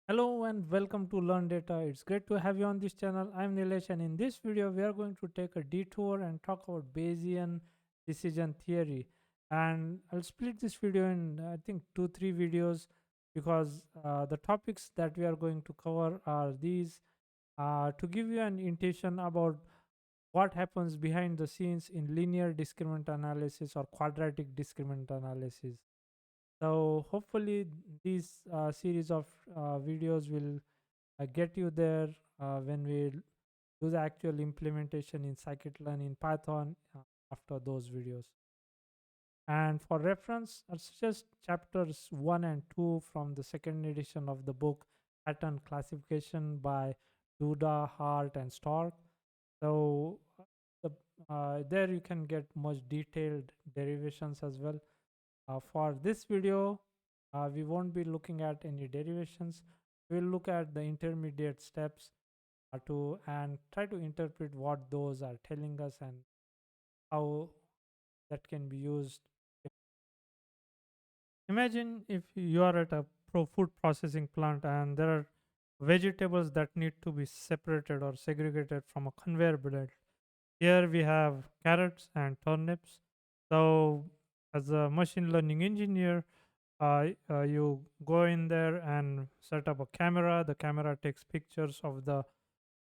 Hello and welcome to Learn Data. It's great to have you on this channel. I'm Nilesh, and in this video we are going to take a detour and talk about Bayesian decision theory. And I'll split this video in I think 2 3 videos because the topics that we are going to cover are these to give you an intuition about what happens behind the scenes in linear discriminant analysis or quadratic discriminant analysis. So hopefully these series of videos will get you there when we do the actual implementation in scikit-learn in Python after those videos. And for reference, I suggest chapters 1 and 2 from the second edition of the book Pattern Classification by Duda, Hart, and Stork. So the, there you can get much detailed derivations as well. For this video, we won't be looking at any derivations. We'll look at the intermediate steps to and try to interpret what those are telling us and how that can be used. Imagine if you are at a food processing plant and there are vegetables that need to be separated or segregated from a conveyor belt. Here we have carrots and turnips. So, as a machine learning engineer, you go in there and set up a camera. The camera takes pictures of the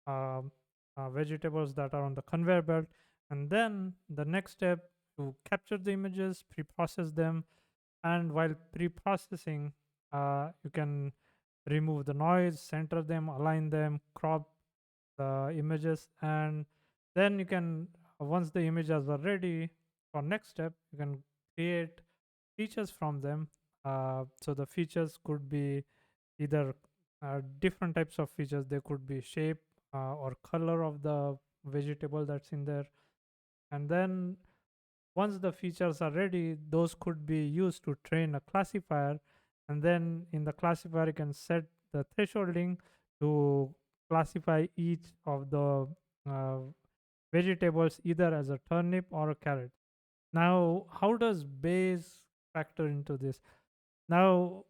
um, vegetables that are on the conveyor belt, and then the next step, you capture the images, pre-process them, and while pre-processing, you can remove the noise, center them, align them, crop the images, and then you can once the images are ready for next step, you can create features from them. So the features could be either different types of features. They could be shape or color of the vegetable that's in there, and then once the features are ready, those could be used to train a classifier, and then in the classifier you can set the thresholding to classify each of the uh, vegetables either as a turnip or a carrot. Now, how does Bayes factor into this? Now,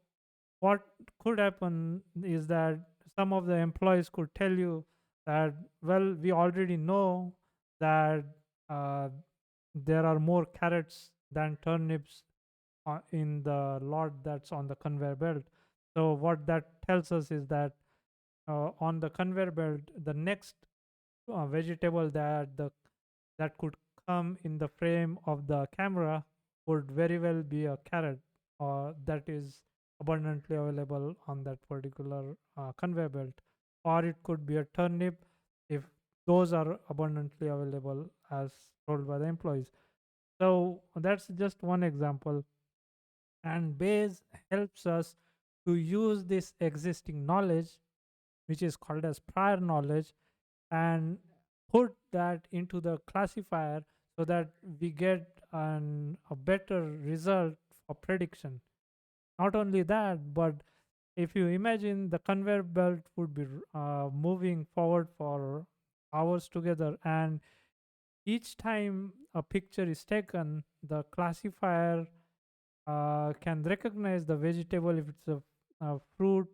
what could happen is that some of the employees could tell you that, well, we already know that uh, there are more carrots than turnips in the lot that's on the conveyor belt. So what that tells us is that on the conveyor belt, the next vegetable that could come in the frame of the camera would very well be a carrot that is abundantly available on that particular conveyor belt, or it could be a turnip if those are abundantly available as told by the employees. So that's just one example, and Bayes helps us to use this existing knowledge, which is called as prior knowledge, and put that into the classifier so that we get a better result for prediction. Not only that, but if you imagine the conveyor belt would be moving forward for hours together, and each time a picture is taken, the classifier can recognize the vegetable if it's a fruit,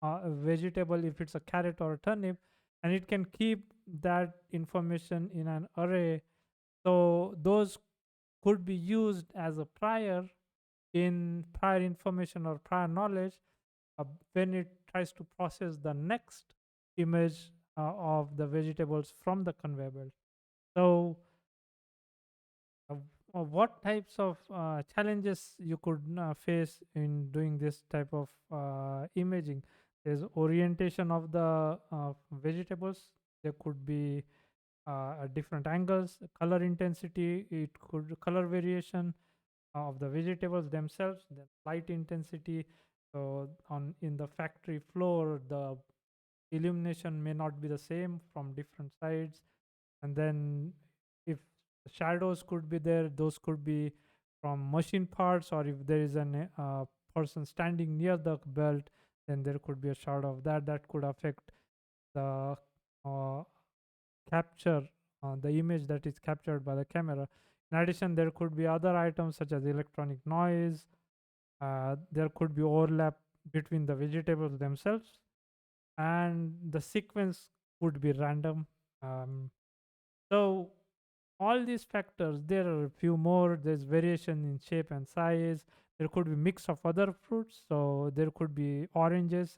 a vegetable if it's a carrot or a turnip, and it can keep that information in an array. So those could be used as a prior in prior information or prior knowledge when it tries to process the next image of the vegetables from the conveyor belt. So uh, what types of challenges you could face in doing this type of imaging? There's orientation of the vegetables. There could be different angles, color intensity, it could color variation of the vegetables themselves, the light intensity. So on in the factory floor, the illumination may not be the same from different sides, and then if shadows could be there, those could be from machine parts, or if there is an person standing near the belt, then there could be a shadow of that could affect the uh, capture the image that is captured by the camera. In addition, there could be other items such as electronic noise. There could be overlap between the vegetables themselves, and the sequence would be random. Um, so all these factors, there are a few more. There's variation in shape and size. There could be mix of other fruits. So there could be oranges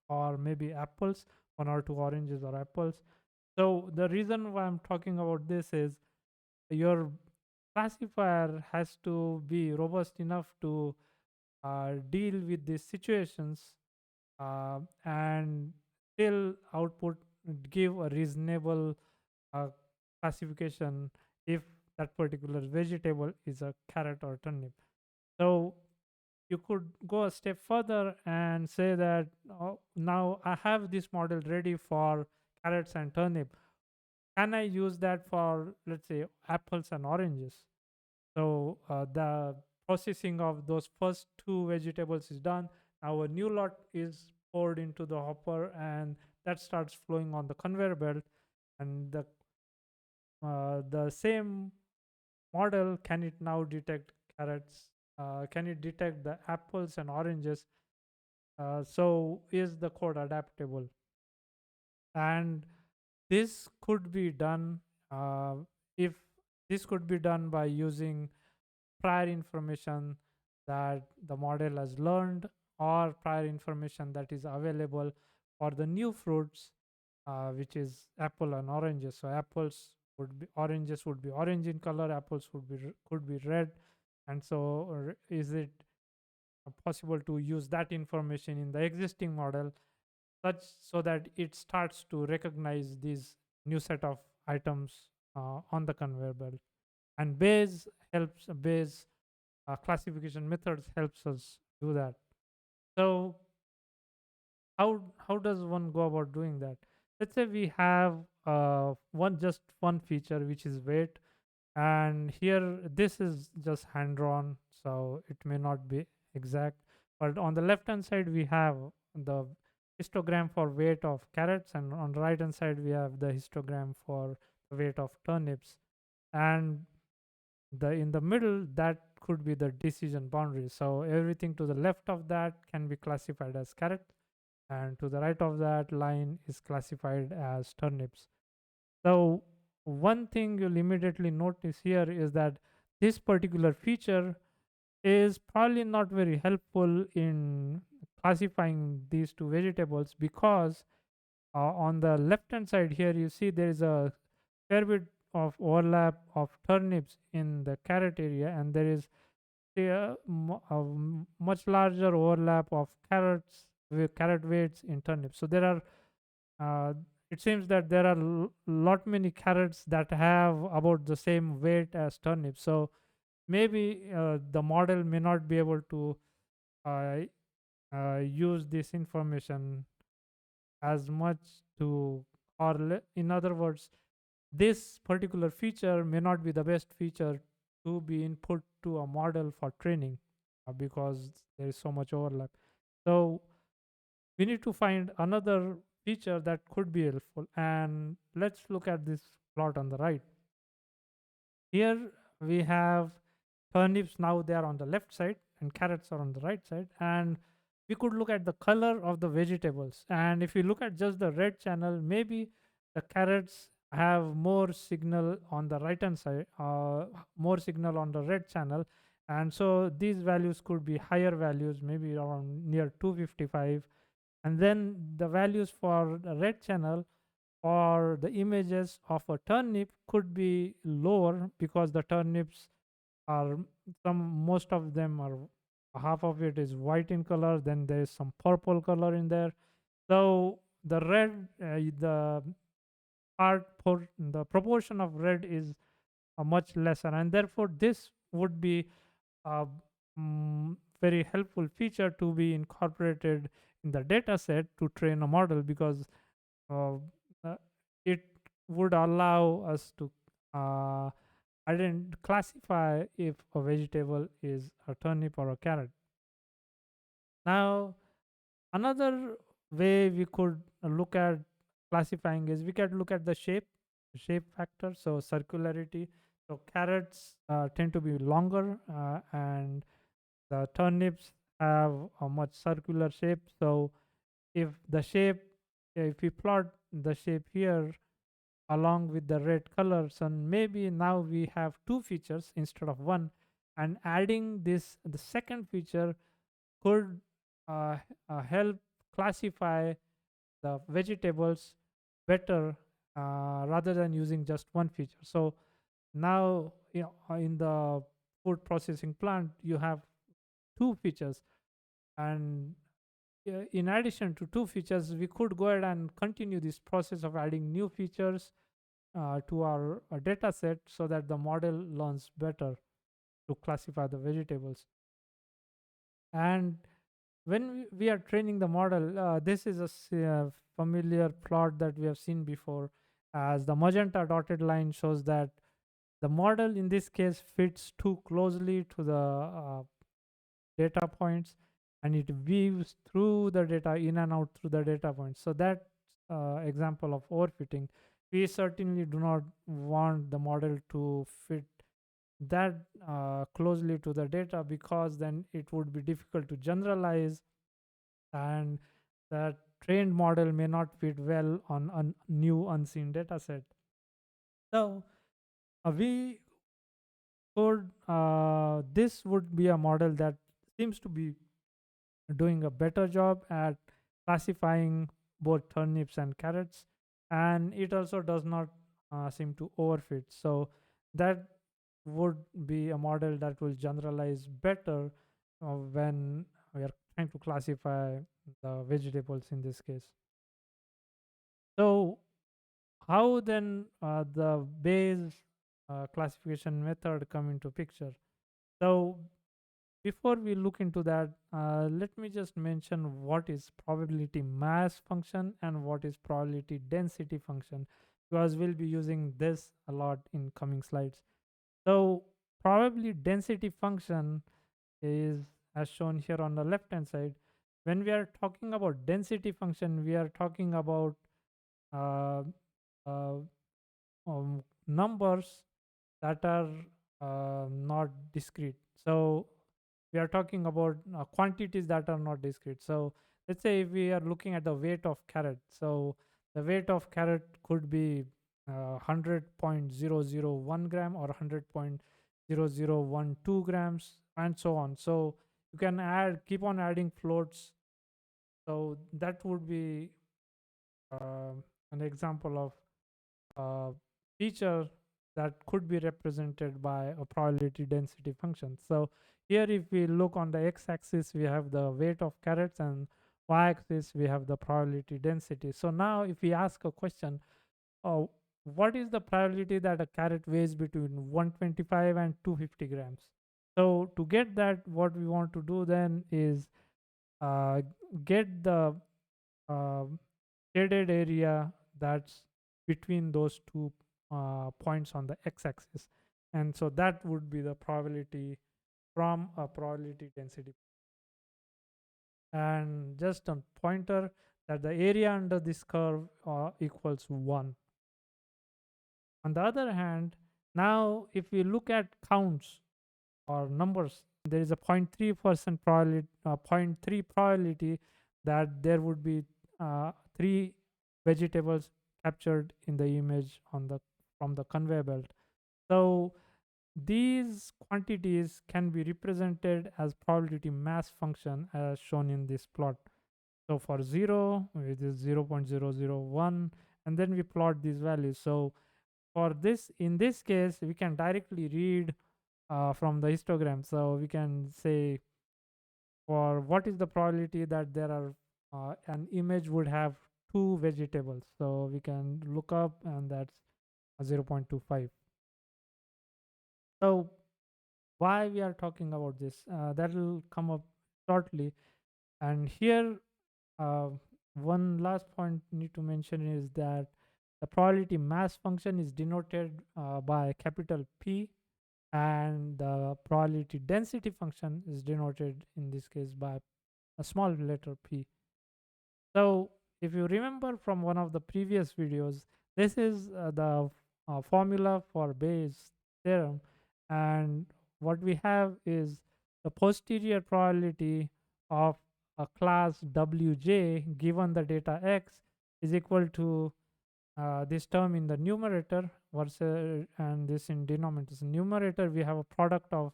or maybe apples, one or two oranges or apples. So the reason why I'm talking about this is your classifier has to be robust enough to deal with these situations and still output give a reasonable uh, classification if that particular vegetable is a carrot or turnip. So you could go a step further and say that now I have this model ready for carrots and turnip. Can I use that for, let's say, apples and oranges? So the processing of those first two vegetables is done. Now a new lot is poured into the hopper, and that starts flowing on the conveyor belt. And the same model, can it now detect carrots? Can it detect the apples and oranges? So is the code adaptable? And this could be done uh, if this could be done by using prior information that the model has learned or prior information that is available for the new fruits, which is apple and oranges. So apples would be oranges would be orange in color, apples would be could be red, and so is it possible to use that information in the existing model such so that it starts to recognize these new set of items on the conveyor belt. And Bayes classification methods helps us do that. So how does one go about doing that? Let's say we have one feature, which is weight, and here this is just hand drawn, so it may not be exact. But on the left hand side we have the histogram for weight of carrots, and on the right hand side we have the histogram for the weight of turnips. And the in the middle, that could be the decision boundary. So everything to the left of that can be classified as carrot, and to the right of that line is classified as turnips. So one thing you'll immediately notice here is that this particular feature is probably not very helpful in classifying these two vegetables, because on the left hand side here you see there is a fair bit of overlap of turnips in the carrot area, and there is much larger overlap of carrots with carrot weights in turnips. So there are uh, it seems that there are lot many carrots that have about the same weight as turnips. So maybe the model may not be able to uh, use this information as much to, or in other words, this particular feature may not be the best feature to be input to a model for training because there is so much overlap. So we need to find another feature that could be helpful. And let's look at this plot on the right. Here we have turnips, now they are on the left side, and carrots are on the right side. And we could look at the color of the vegetables. And if you look at just the red channel, maybe the carrots have more signal on the right hand side, more signal on the red channel. And so these values could be higher values, maybe around near 255. And then the values for the red channel or the images of a turnip could be lower, because the turnips are most of them are, half of it is white in color, then there is some purple color in there. So the red the the proportion of red is much lesser, and therefore this would be a very helpful feature to be incorporated in the data set to train a model, because uh, uh, it would allow us to uh, classify if a vegetable is a turnip or a carrot. Now, another way we could look at classifying is we can look at the shape factor, so circularity. So carrots tend to be longer, and the turnips have a much circular shape. So if the shape if we plot the shape here along with the red color, so maybe now we have two features instead of one, and adding this the second feature could uh, help classify the vegetables better, rather than using just one feature. So now, in the food processing plant you have two features, and in addition to two features we could go ahead and continue this process of adding new features to our data set, so that the model learns better to classify the vegetables. And when we are training the model, this is a familiar plot that we have seen before, as the magenta dotted line shows that the model in this case fits too closely to the data points, and it weaves through the data in and out through the data points. So that example of overfitting, we certainly do not want the model to fit that closely to the data, because then it would be difficult to generalize, and the trained model may not fit well on a new unseen data set. So we could this would be a model that seems to be doing a better job at classifying both turnips and carrots, and it also does not seem to overfit. So that would be a model that will generalize better when we are trying to classify the vegetables in this case. So how then the Bayes classification method come into picture? So before we look into that, let me just mention what is probability mass function and what is probability density function, because we'll be using this a lot in coming slides. So probability density function is as shown here on the left hand side. When we are talking about density function, we are talking about uh, uh, numbers that are not discrete. So we are talking about quantities that are not discrete. So let's say if we are looking at the weight of carrot, so the weight of carrot could be 100.001 gram or 100.0012 grams and so on. So you can keep on adding floats. So that would be uh, an example of feature that could be represented by a probability density function. So here if we look on the x-axis, we have the weight of carrots, and y-axis we have the probability density. So now if we ask a question, uh, what is the probability that a carrot weighs between 125 and 250 grams? So to get that, what we want to do then is get the uh, shaded area that's between those two points on the x-axis, and so that would be the probability from a probability density. And just a pointer that the area under this curve equals 1. On the other hand, now if we look at counts or numbers, there is a 0.3% probability, 0.3 probability that there would be 3 vegetables captured in the image on the from the conveyor belt. So these quantities can be represented as probability mass function as shown in this plot. So for 0, it is 0.001, and then we plot these values. So for this, in this case, we can directly read from the histogram. So we can say, for what is the probability that there are an image would have 2 vegetables. So we can look up, and that's 0.25. So why we are talking about this, that will come up shortly. And here uh, one last point need to mention is that the probability mass function is denoted by capital P, and the probability density function is denoted in this case by a small letter p. So if you remember from one of the previous videos, this is the formula for Bayes theorem, and what we have is the posterior probability of a class Wj given the data x is equal to this term in the numerator versus and this in denominator. So numerator we have a product of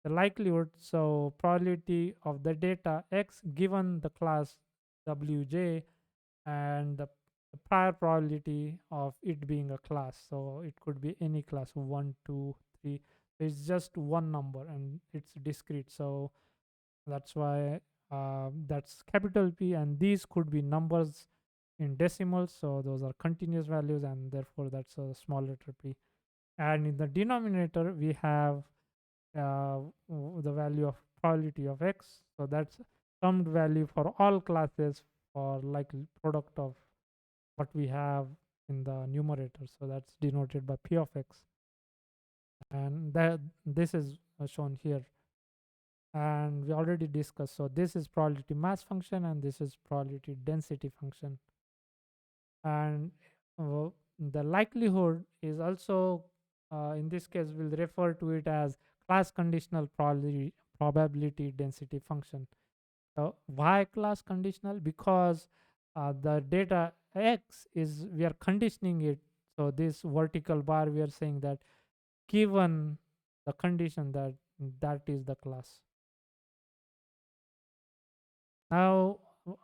the likelihood, so probability of the data x given the class wj, and the prior probability of it being a class, so it could be any class 1 2 3. So it's just one number and it's discrete, so that's why that's capital P, and these could be numbers in decimals, so those are continuous values, and therefore that's a small letter p. And in the denominator we have the value of probability of x, so that's summed value for all classes for like product of what we have in the numerator, so that's denoted by p of x, and that this is shown here, and we already discussed. So this is probability mass function and this is probability density function. And the likelihood is also in this case we'll refer to it as class conditional probability density function. So why class conditional? Because the data x is, we are conditioning it, so this vertical bar we are saying that given the condition that that is the class. Now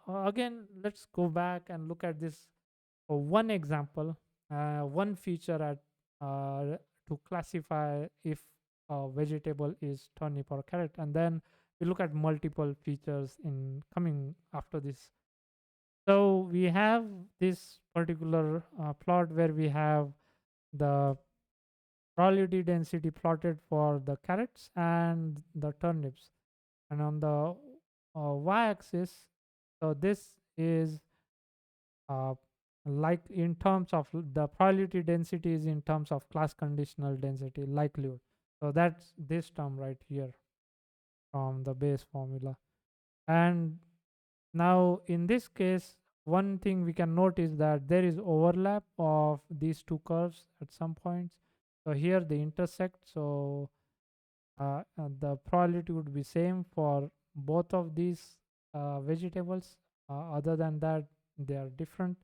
again let's go back and look at this one example, one feature at to classify if a vegetable is turnip or carrot, and then we look at multiple features in coming after this. So we have this particular plot where we have the probability density plotted for the carrots and the turnips, and on the y-axis, so this is uh, like in terms of the probability density is in terms of class conditional density likelihood, so that's this term right here from the base formula. And now in this case one thing we can note is that there is overlap of these two curves at some points, so here they intersect, so the probability would be same for both of these vegetables, other than that they are different.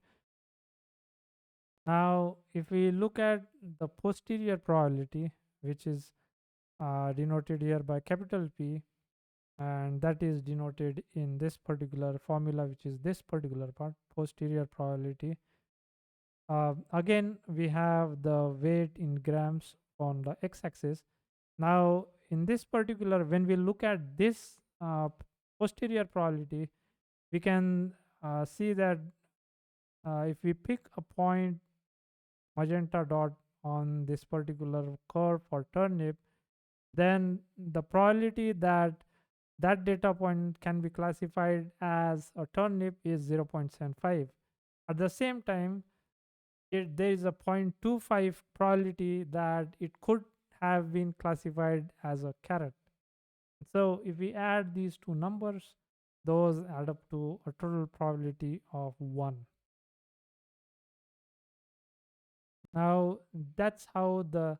Now if we look at the posterior probability, which is denoted here by capital P, and that is denoted in this particular formula, which is this particular part, posterior probability. Again we have the weight in grams on the x-axis. Now in this particular, when we look at this posterior probability, we can see that if we pick a point magenta dot on this particular curve for turnip, then the probability that that data point can be classified as a turnip is 0.75. At the same time, there is a 0.25 probability that it could have been classified as a carrot. So if we add these two numbers, those add up to a total probability of 1. Now that's how the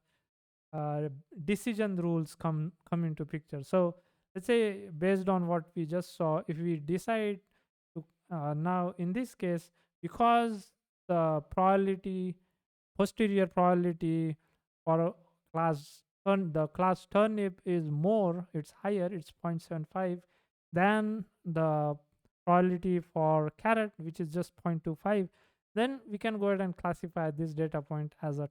decision rules come into picture. So let's say based on what we just saw, if we decide to now in this case, because the probability posterior probability for a the class turnip is more, it's higher, it's 0.75 than the probability for carrot, which is just 0.25, then we can go ahead and classify this data point as a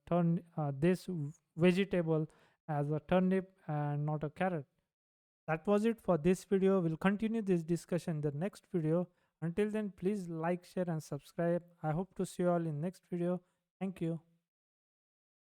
this vegetable as a turnip and not a carrot. That was it for this video. We'll continue this discussion in the next video. Until then, please like, share and subscribe. I hope to see you all in next video. Thank you.